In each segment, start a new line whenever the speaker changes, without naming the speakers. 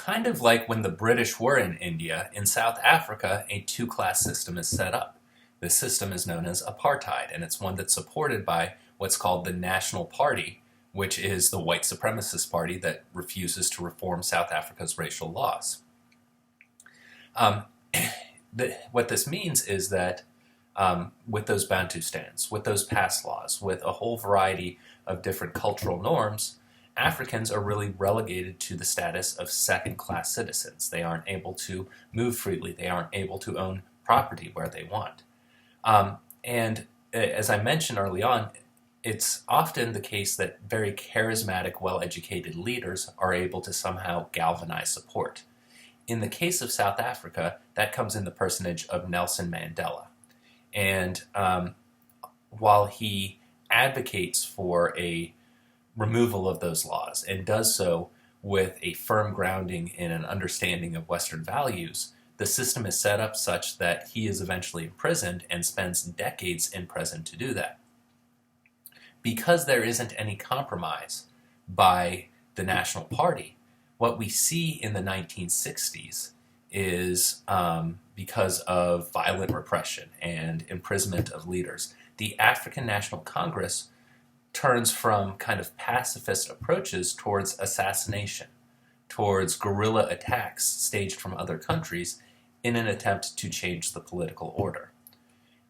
kind of like when the British were in India, in South Africa, a two-class system is set up. This system is known as apartheid, and it's one that's supported by what's called the National Party, which is the white supremacist party that refuses to reform South Africa's racial laws. Um, what this means is that with those Bantustans, with those past laws, with a whole variety of different cultural norms, Africans are really relegated to the status of second-class citizens. They aren't able to move freely. They aren't able to own property where they want. And as I mentioned early on, it's often the case that very charismatic, well-educated leaders are able to somehow galvanize support. In the case of South Africa, that comes in the personage of Nelson Mandela. And while he advocates for a removal of those laws and does so with a firm grounding in an understanding of Western values, the system is set up such that he is eventually imprisoned and spends decades in prison to do that. Because there isn't any compromise by the National Party, what we see in the 1960s is because of violent repression and imprisonment of leaders, the African National Congress turns from kind of pacifist approaches towards assassination, towards guerrilla attacks staged from other countries in an attempt to change the political order.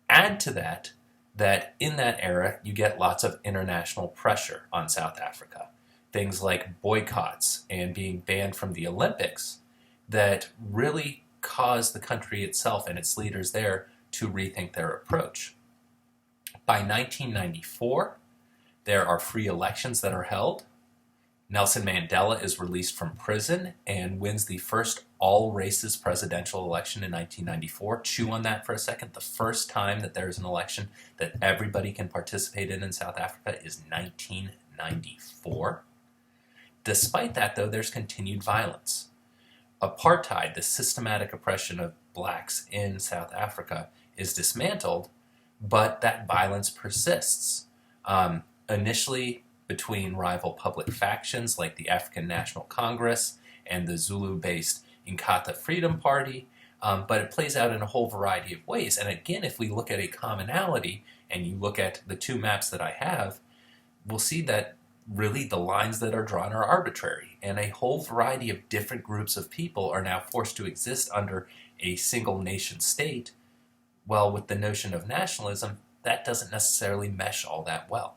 Add to that, that in that era you get lots of international pressure on South Africa. Things like boycotts and being banned from the Olympics that really cause the country itself and its leaders there to rethink their approach. By 1994, there are free elections that are held. Nelson Mandela is released from prison and wins the first all-races presidential election in 1994. Chew on that for a second. The first time that there is an election that everybody can participate in South Africa is 1994. Despite that, though, there's continued violence. Apartheid, the systematic oppression of blacks in South Africa, is dismantled, but that violence persists. Initially between rival public factions like the African National Congress and the Zulu-based Inkatha Freedom Party, but it plays out in a whole variety of ways. And again, if we look at a commonality, and you look at the two maps that I have, we'll see that really the lines that are drawn are arbitrary, and a whole variety of different groups of people are now forced to exist under a single nation state. Well, with the notion of nationalism, that doesn't necessarily mesh all that well.